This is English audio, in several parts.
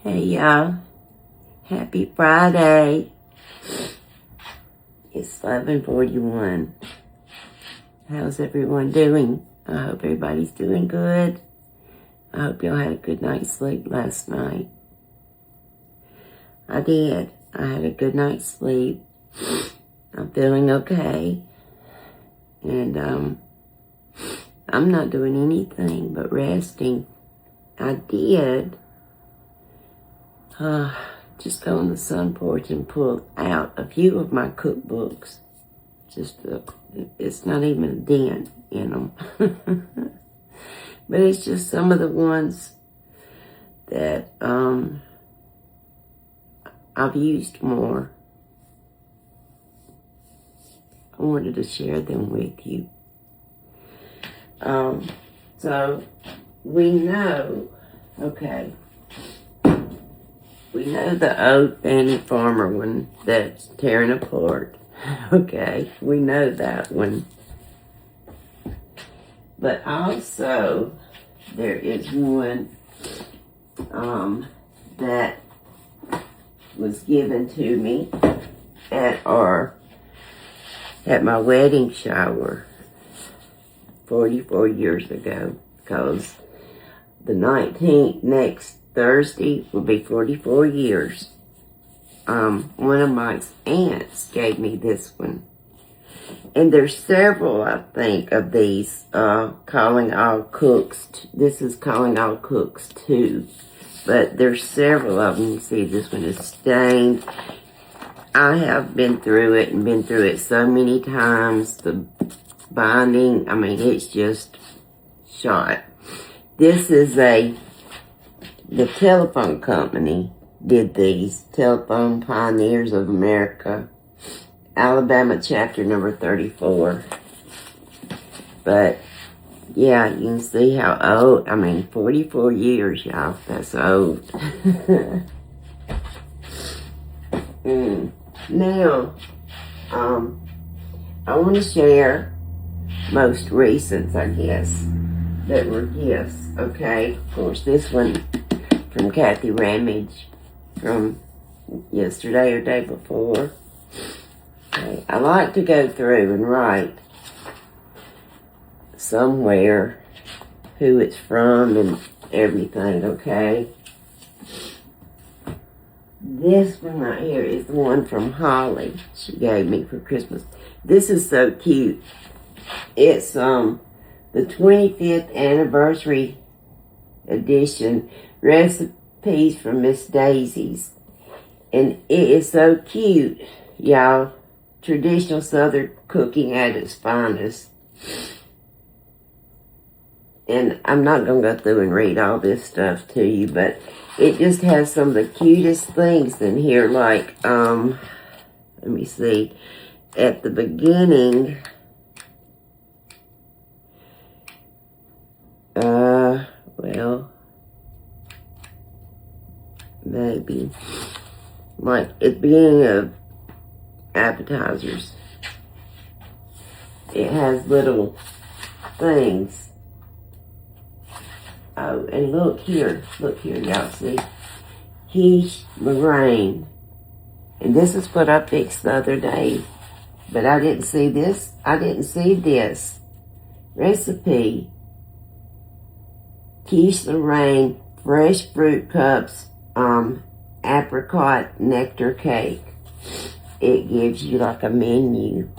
Hey y'all, happy Friday. It's 11:41. How's everyone doing? I hope everybody's doing good. I hope y'all had a good night's sleep last night. I did. I had a good night's sleep. I'm feeling okay. And I'm not doing anything but resting. I did just go on the sun porch and pull out a few of my cookbooks. It's not even a dent in them. But it's just some of the ones that I've used more. I wanted to share them with you. So we know, okay, we know the old Fanny Farmer one that's tearing apart. Okay, we know that one. But also, there is one that was given to me at my wedding shower 44 years ago, because the 19th, next Thursday, will be 44 years. One of my aunts gave me this one. And there's several, I think, of these, Calling All Cooks. This is Calling All Cooks too. But there's several of them. You see, this one is stained. I have been through it so many times. The binding, I mean, it's just shot. This is the telephone company did these. Telephone Pioneers of America. Alabama chapter number 34. But, yeah, you can see how old, 44 years, y'all. That's old. Now, I want to share most recent, I guess, that were gifts, okay? Of course, this one from Kathy Ramage from yesterday or day before. Okay. I like to go through and write somewhere who it's from and everything, okay? This one right here is the one from Holly she gave me for Christmas. This is so cute. It's the 25th anniversary edition, recipes from Miss Daisy's. And it is so cute, y'all. Traditional Southern cooking at its finest. And I'm not going to go through and read all this stuff to you, but it just has some of the cutest things in here. Like, let me see. At the beginning, well, maybe. Like, at the beginning of appetizers, it has little things. Oh, and look here, y'all see? Quiche Lorraine. And this is what I fixed the other day. But I didn't see this. Recipe. Quiche Lorraine, fresh fruit cups, apricot nectar cake. It gives you like a menu.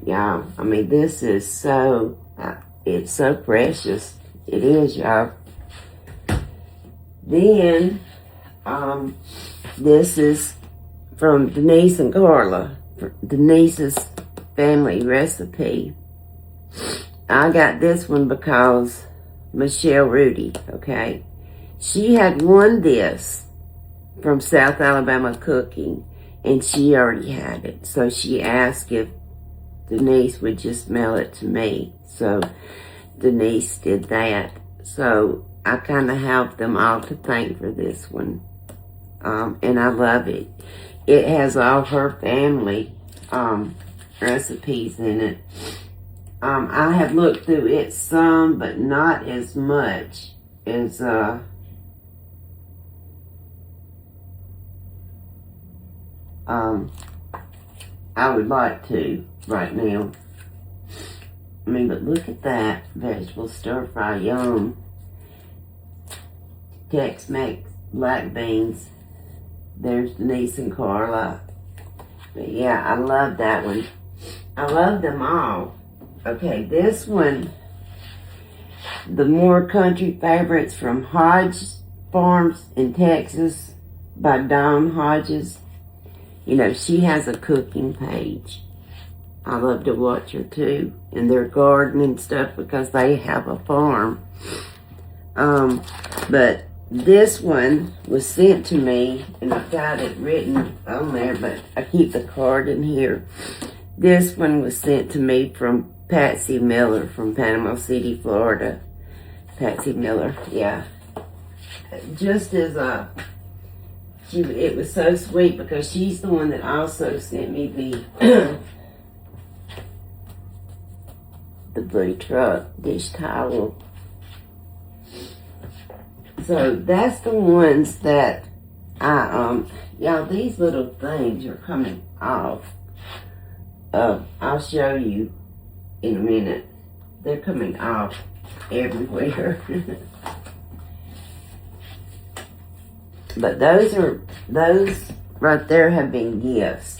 Y'all, this is so, it's so precious. It is, y'all. Then, this is from Denise and Carla. Denise's family recipe. I got this one because Michelle Rudy, okay? She had won this from South Alabama Cooking, and she already had it. So she asked if Denise would just mail it to me. So Denise did that. So I kind of have them all to thank for this one. And I love it. It has all her family recipes in it. I have looked through it some, but not as much as I would like to right now. I mean, but look at that. Vegetable stir fry, yum. Tex-Mex black beans. There's Denise and Carla. But yeah, I love that one. I love them all. Okay, this one, the more country favorites from Hodge Farms in Texas by Dawn Hodges. You know, she has a cooking page. I love to watch her too, and their garden and stuff because they have a farm. But this one was sent to me, and I've got it written on there, but I keep the card in here. This one was sent to me from Patsy Miller from Panama City, Florida. Patsy Miller, yeah. Just as it was so sweet because she's the one that also sent me the the blue truck dish towel. So that's the ones that y'all, these little things are coming off. I'll show you in a minute. They're coming off everywhere. But those right there have been gifts.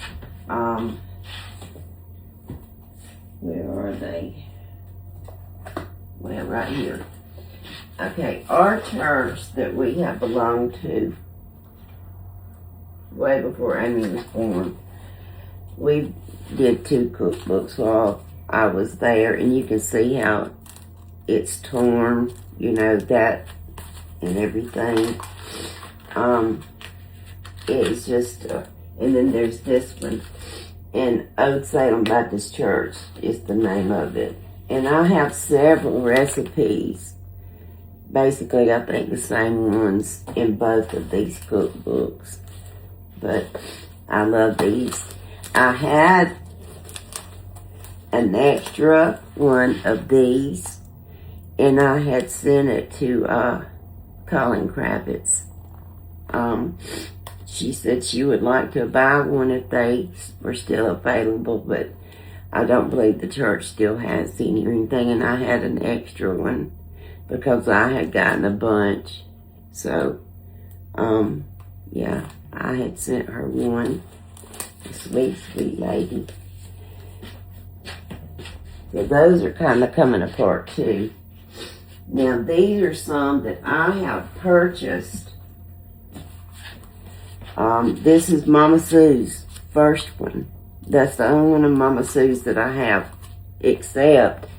Where are they? Well, right here. Okay, our church that we have belonged to way before Amy was born, we did 2 cookbooks while I was there, and you can see how it's torn, you know, that and everything. It's just, and then there's this one, and Old Salem Baptist Church is the name of it. And I have several recipes, basically I think the same ones in both of these cookbooks, but I love these. I had an extra one of these, and I had sent it to Colin Kravitz. She said she would like to buy one if they were still available, but I don't believe the church still has any or anything, and I had an extra one because I had gotten a bunch. So, yeah, I had sent her one. A sweet, sweet lady. So those are kind of coming apart too. Now these are some that I have purchased. This is Mama Sue's first one. That's the only one of Mama Sue's that I have, except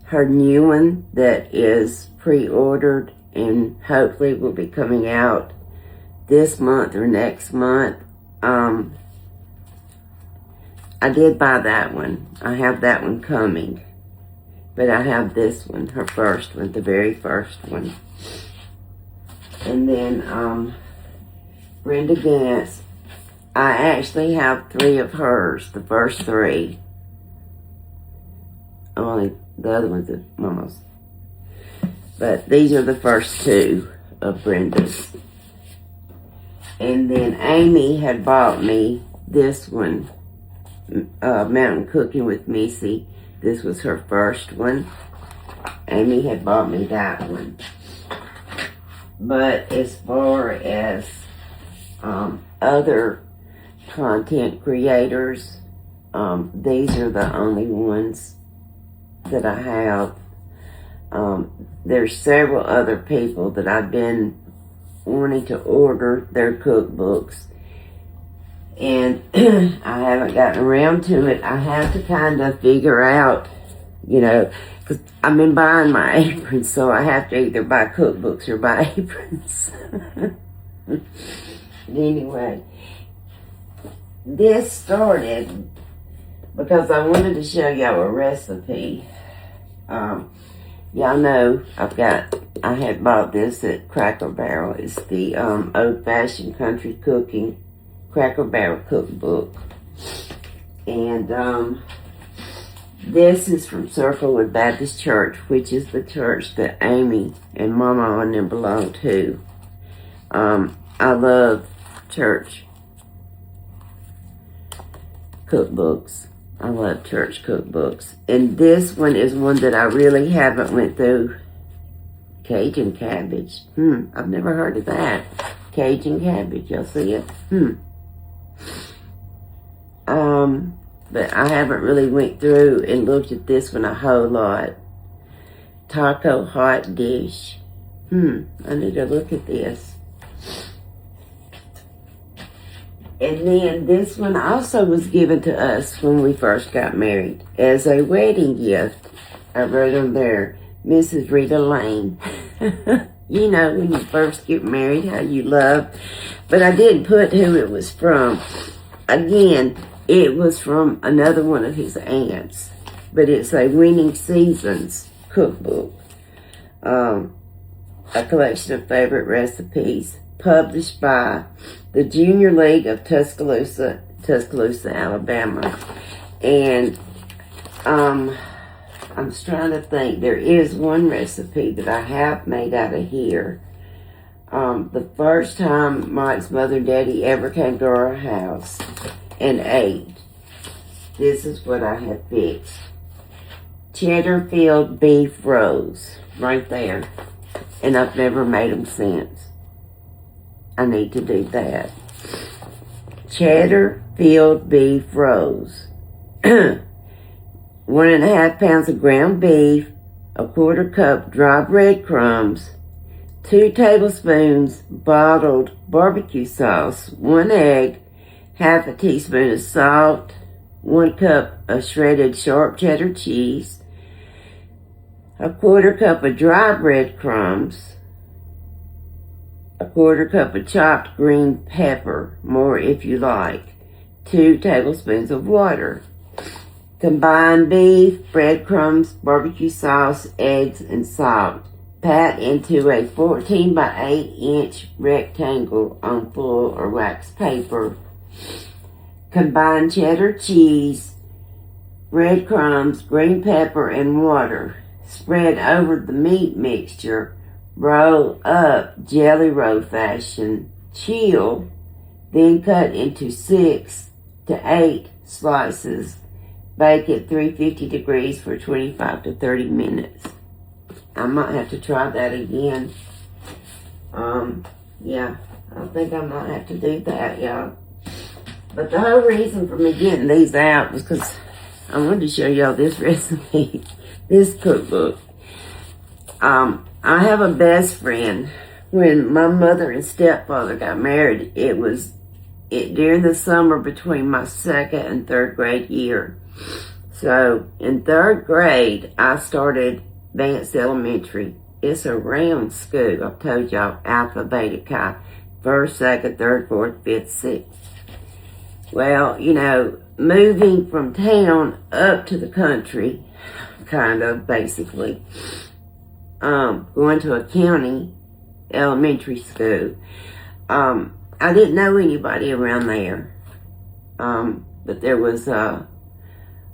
her new one that is pre-ordered and hopefully will be coming out this month or next month. I did buy that one. I have that one coming. But I have this one, her first one, the very first one. And then Brenda Gantz. I actually have 3 of hers, the first 3. Only the other ones are Mama's. But these are the first 2 of Brenda's. And then Amy had bought me this one, Mountain Cooking with Missy. This was her first one. Amy had bought me that one. But as far as other content creators, these are the only ones that I have. There's several other people that I've been wanting to order their cookbooks, and I haven't gotten around to it. I have to kind of figure out, you know, because I've been buying my aprons, so I have to either buy cookbooks or buy aprons. Anyway, this started because I wanted to show y'all a recipe. Y'all know I had bought this at Cracker Barrel. It's the old-fashioned country cooking Cracker Barrel cookbook. And this is from Circlewood Baptist Church, which is the church that Amy and Mama and them belong to. I love church. cookbooks. I love church cookbooks. And this one is one that I really haven't went through. Cajun cabbage. I've never heard of that. Cajun cabbage. Y'all see it? But I haven't really went through and looked at this one a whole lot. Taco hot dish. I need to look at this. And then this one also was given to us when we first got married as a wedding gift. I wrote on there, Mrs. Rita Lane. You know, when you first get married, how you love. But I didn't put who it was from. Again, it was from another one of his aunts. But it's a Winning Seasons cookbook. A collection of favorite recipes published by the Junior League of Tuscaloosa, Alabama. And I'm just trying to think. There is one recipe that I have made out of here. The first time Mike's mother and daddy ever came to our house and ate, this is what I have fixed. Cheddar filled beef rolls, right there. And I've never made them since. I need to do that. Cheddar filled beef rolls. 1.5 pounds of ground beef, a 1/4 cup dry breadcrumbs, 2 tablespoons bottled barbecue sauce, 1 egg, 1/2 teaspoon of salt, 1 cup of shredded sharp cheddar cheese, a 1/4 cup of dry breadcrumbs, a 1/4 cup of chopped green pepper, more if you like, 2 tablespoons of water. Combine beef, breadcrumbs, barbecue sauce, eggs, and salt. Pat into a 14 by 8 inch rectangle on full or wax paper. Combine cheddar cheese, breadcrumbs, green pepper, and water. Spread over the meat mixture. Roll up jelly roll fashion. Chill. Then cut into 6 to 8 slices. Bake at 350 degrees for 25 to 30 minutes. I might have to try that again. Yeah, I think I might have to do that, y'all. But the whole reason for me getting these out was because I wanted to show y'all this recipe, this cookbook. I have a best friend. When my mother and stepfather got married, it was during the summer between my 2nd and 3rd grade year. So in 3rd grade, I started Vance Elementary. It's a round school. I've told y'all, Alpha, Beta, Chi. 1st, 2nd, 3rd, 4th, 5th, 6th. Well, you know, moving from town up to the country, kind of, basically, going to a county elementary school. I didn't know anybody around there. But there was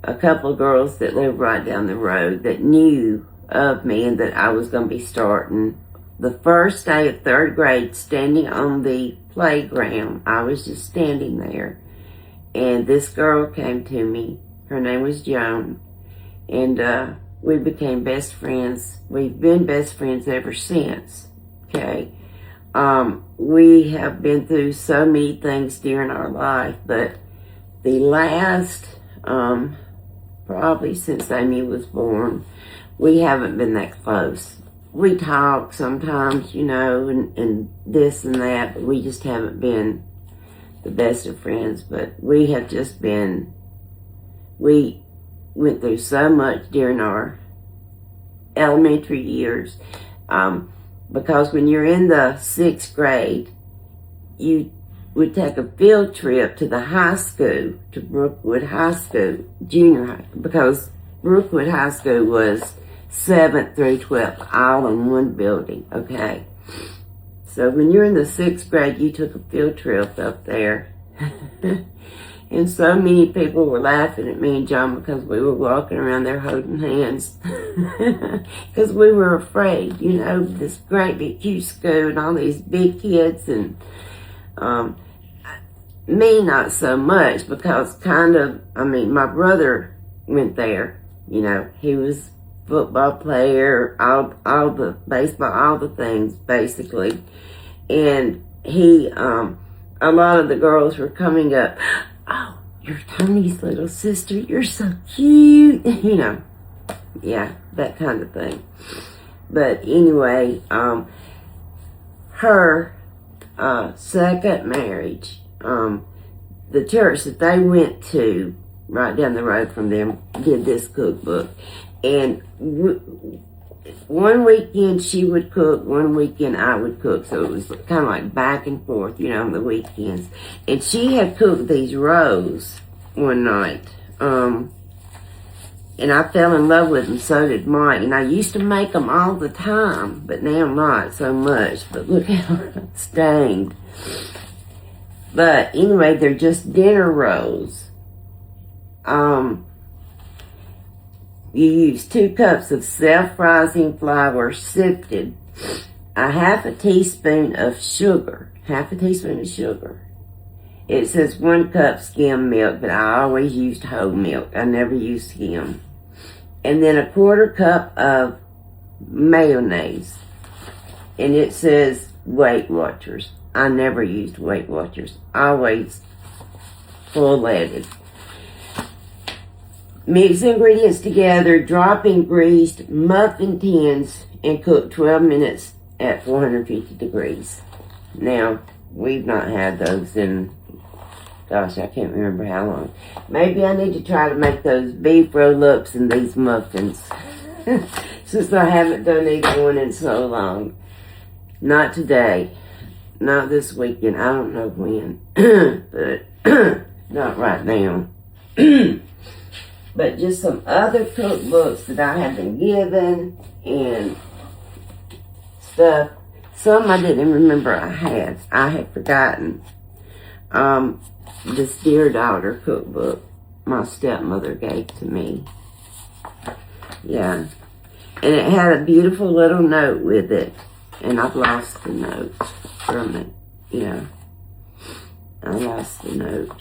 a couple of girls that lived right down the road that knew of me and that I was going to be starting. The first day of 3rd grade, standing on the playground, I was just standing there. And this girl came to me. Her name was Joan. And we became best friends. We've been best friends ever since. Okay. We have been through so many things during our life, but the last, probably since Amy was born, we haven't been that close. We talk sometimes, you know, and this and that, but we just haven't been the best of friends. But we have just been, we went through so much during our elementary years, because when you're in the 6th grade, you would take a field trip to the high school, to Brookwood High School, junior high, because Brookwood High School was 7th through 12th, all in one building, okay? So when you're in the 6th grade, you took a field trip up there. And so many people were laughing at me and John because we were walking around there holding hands. Because we were afraid, you know, this great big huge school and all these big kids. And Me, not so much, because my brother went there. You know, he was football player, all the baseball, all the things, basically. And he, a lot of the girls were coming up, "Oh, you're Tony's little sister, you're so cute," you know, yeah, that kind of thing. But anyway, her second marriage, the church that they went to right down the road from them did this cookbook. And one weekend she would cook, one weekend I would cook. So it was kind of like back and forth, you know, on the weekends. And she had cooked these rolls one night. And I fell in love with them, so did Mike. And I used to make them all the time, but now not so much. But look how stained. But anyway, they're just dinner rolls. You use 2 cups of self-rising flour sifted, a half a teaspoon of sugar. It says 1 cup skim milk, but I always used whole milk. I never used skim. And then a 1/4 cup of mayonnaise. And it says Weight Watchers. I never used Weight Watchers. Always full-leaded. Mix ingredients together, drop in greased muffin tins, and cook 12 minutes at 450 degrees. Now, we've not had those in, gosh, I can't remember how long. Maybe I need to try to make those beef roll-ups and these muffins, since I haven't done either one in so long. Not today. Not this weekend. I don't know when. But not right now. But just some other cookbooks that I have been given and stuff. Some I didn't remember I had. I had forgotten. This Dear Daughter cookbook my stepmother gave to me. Yeah. And it had a beautiful little note with it. And I've lost the note from it. Yeah. I lost the note.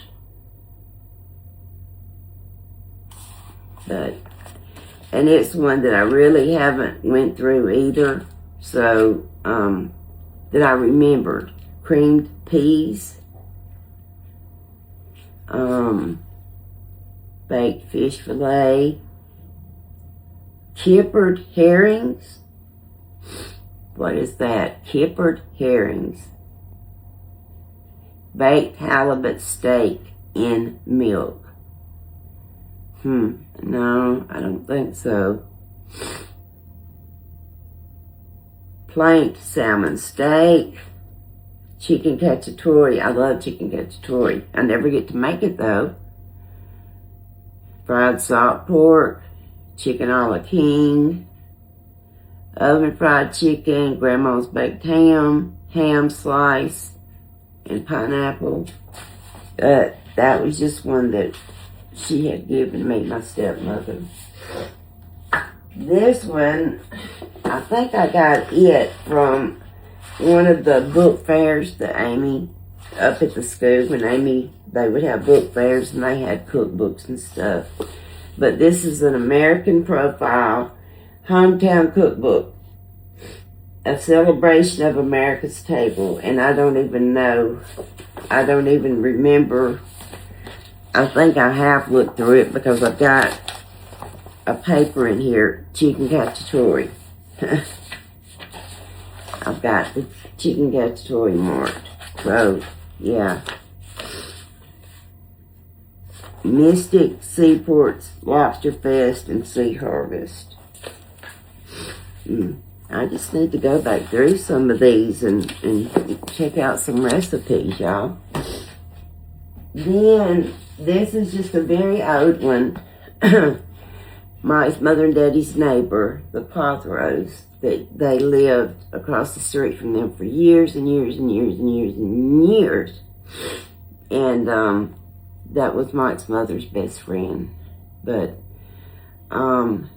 And it's one that I really haven't went through either. So, that I remembered. Creamed peas. Baked fish fillet. Kippered herrings. What is that? Kippered herrings. Baked halibut steak in milk. No, I don't think so. Planked salmon steak. Chicken cacciatore. I love chicken cacciatore. I never get to make it though. Fried salt pork. Chicken a la king. Oven fried chicken. Grandma's baked ham. Ham slice. And pineapple. That was just one that she had given me, my stepmother. This one, I think I got it from one of the book fairs that Amy, up at the school, when they would have book fairs and they had cookbooks and stuff. But this is an American Profile Hometown Cookbook, a celebration of America's table. And I don't even remember. I think I have looked through it because I've got a paper in here, chicken cacciatore. I've got the chicken cacciatore marked. So, yeah. Mystic, Seaports, Lobster Fest, and Sea Harvest. I just need to go back through some of these and check out some recipes, y'all. Then, this is just a very old one. My mother and daddy's neighbor, the Pothros, they lived across the street from them for years and years and years and years and years. And that was Mike's mother's best friend. But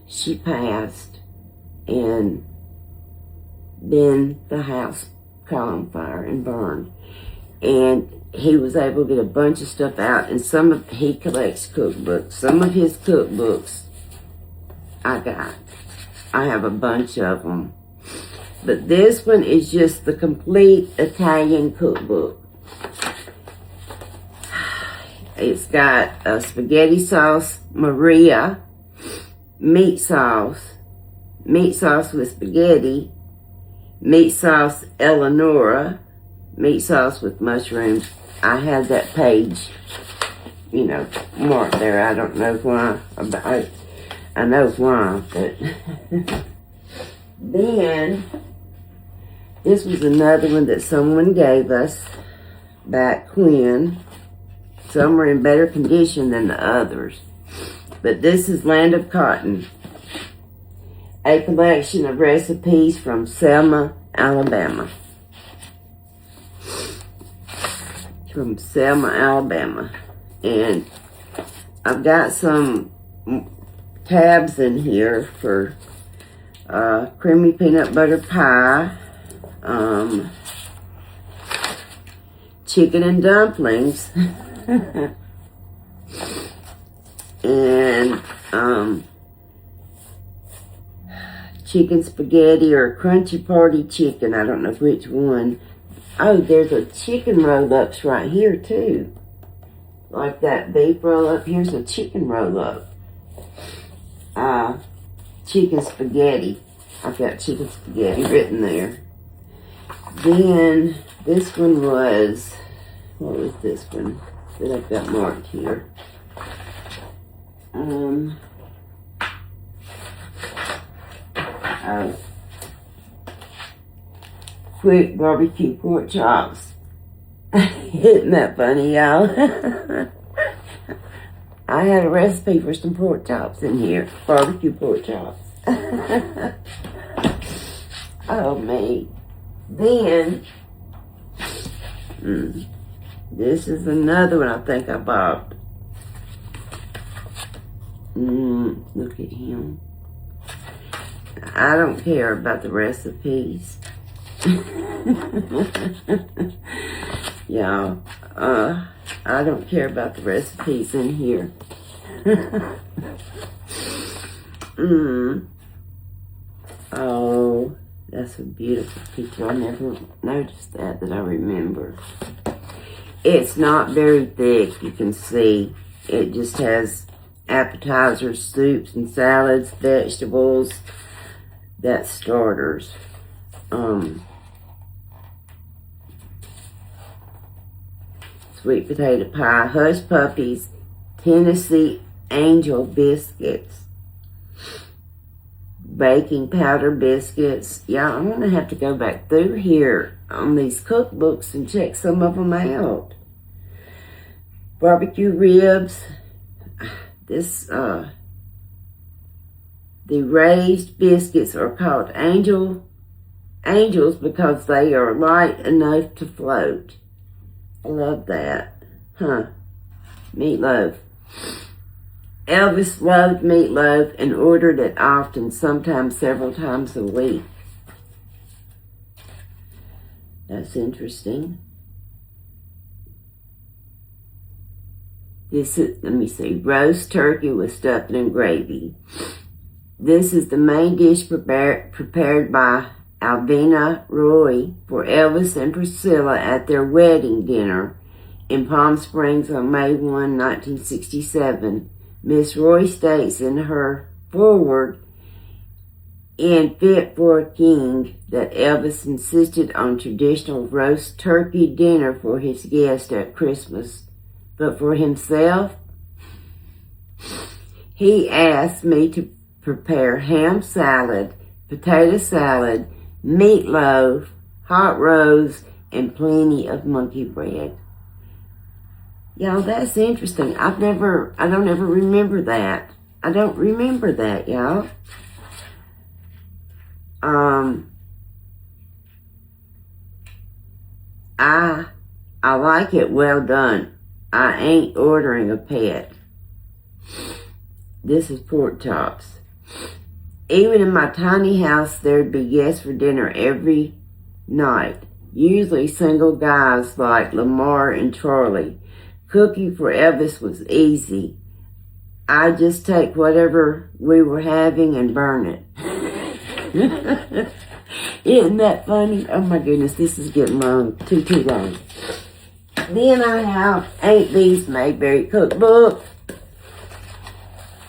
she passed, and then the house caught on fire and burned. And he was able to get a bunch of stuff out, and he collects cookbooks. Some of his cookbooks I got. I have a bunch of them. But this one is just the complete Italian cookbook. It's got a spaghetti sauce Maria, meat sauce with spaghetti, meat sauce Eleonora, meat sauce with mushrooms. I had that page, marked there. I don't know why. I know why, but then this was another one that someone gave us back when. Some were in better condition than the others. But this is Land of Cotton, a collection of recipes from Selma, Alabama. From Selma, Alabama. And I've got some tabs in here for creamy peanut butter pie, chicken and dumplings, and chicken spaghetti or crunchy party chicken. I don't know which one. Oh, there's a chicken roll-ups right here too. Like that beef roll-up. Here's a chicken roll-up. Chicken spaghetti. I've got chicken spaghetti written there. Then this one was, what was this one that I've got marked here? Quick barbecue pork chops. Isn't that funny, y'all? I had a recipe for some pork chops in here. Barbecue pork chops. Oh, me. Then, this is another one I think I bought. Look at him. I don't care about the recipes. Y'all, I don't care about the recipes in here. Oh, that's a beautiful picture. I never noticed that I remember. It's not very thick, you can see. It just has appetizers, soups and salads, vegetables. That's starters. Sweet potato pie, hush puppies, Tennessee Angel biscuits, baking powder biscuits. Yeah, I'm gonna have to go back through here on these cookbooks and check some of them out. Barbecue ribs. This, the raised biscuits are called angels because they are light enough to float. I love that. Meatloaf. Elvis loved meatloaf and ordered it often, sometimes several times a week. That's interesting. This is, let me see, roast turkey with stuffing and gravy. This is the main dish prepared by Alvina Roy for Elvis and Priscilla at their wedding dinner in Palm Springs on May 1, 1967. Miss Roy states in her foreword in Fit for a King that Elvis insisted on traditional roast turkey dinner for his guests at Christmas, but for himself, he asked me to prepare ham salad, potato salad, meatloaf, hot rolls, and plenty of monkey bread. Y'all, that's interesting. I don't ever remember that. I don't remember that, y'all. I like it well done. I ain't ordering a pet. This is pork chops. Even in my tiny house, there'd be guests for dinner every night. usually single guys like Lamar and Charlie. Cooking for Elvis was easy. I just take whatever we were having and burn it. Isn't that funny? Oh my goodness, this is getting long, too long. Then I have Aunt Bee's Mayberry cookbook.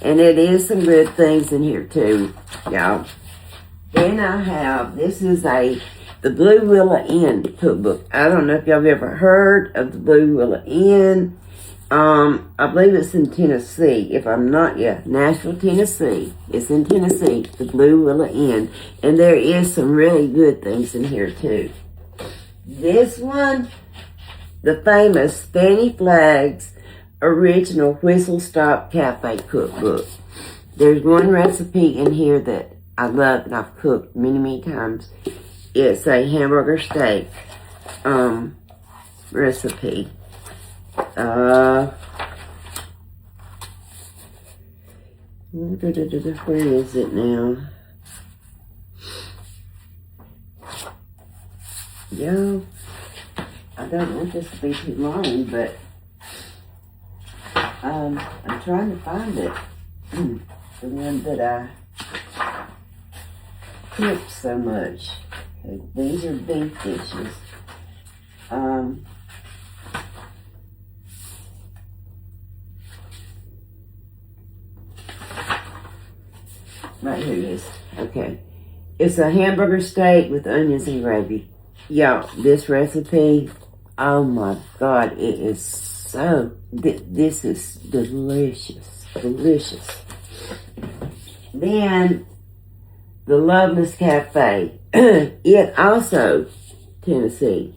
And it is some good things in here too, y'all. Then I have, this is the Blue Willow Inn cookbook. I don't know if y'all have ever heard of the Blue Willow Inn. I believe it's in Tennessee. If I'm not, Nashville, Tennessee. It's in Tennessee, the Blue Willow Inn. And there is some really good things in here too. This one, the famous Fanny Flagg's original Whistle Stop Cafe cookbook. There's one recipe in here that I love and I've cooked many times. It's a hamburger steak recipe. Where is it now? Yeah, I don't want this to be too long, but I'm trying to find it. The one that I cooked so much. Okay, these are beef dishes. Right here it is. Okay. It's a hamburger steak with onions and gravy. Y'all, this recipe, oh my God, it is so, this is delicious. Delicious. Then, the Loveless Cafe. It also, Tennessee.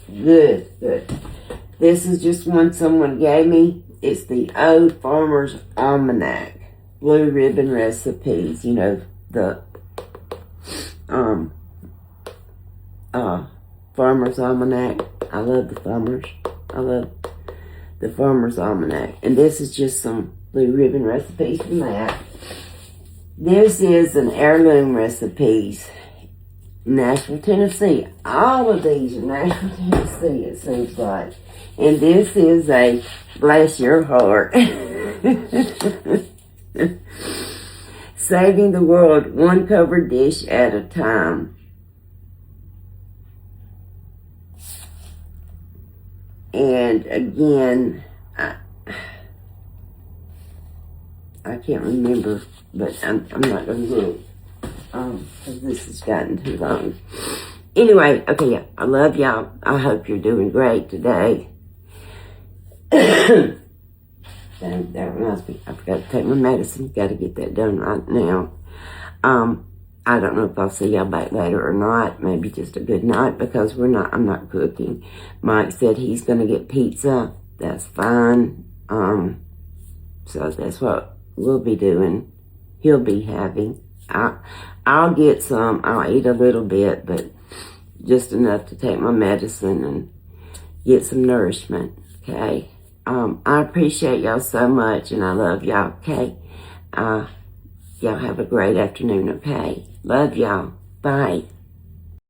Good. This is just one someone gave me. It's the Old Farmer's Almanac. Blue ribbon recipes, you know, the Farmer's Almanac. I love the Farmer's. I love the Farmer's Almanac. And this is just some blue ribbon recipes from that. This is an heirloom recipes. Nashville, Tennessee. All of these are Nashville, Tennessee, it seems like. And this is a bless your heart. Saving the world one covered dish at a time. And again, I can't remember, but I'm not going to look, because this has gotten too long. Anyway, okay, yeah, I love y'all. I hope you're doing great today. That reminds me, I've got to take my medicine. Got to get that done right now. I don't know if I'll see y'all back later or not. Maybe just a good night, because I'm not cooking. Mike said he's going to get pizza. That's fine. So that's what we'll be doing. He'll be having. I'll get some. I'll eat a little bit, but just enough to take my medicine and get some nourishment. Okay. I appreciate y'all so much, and I love y'all, okay? Y'all have a great afternoon, okay? Love y'all. Bye.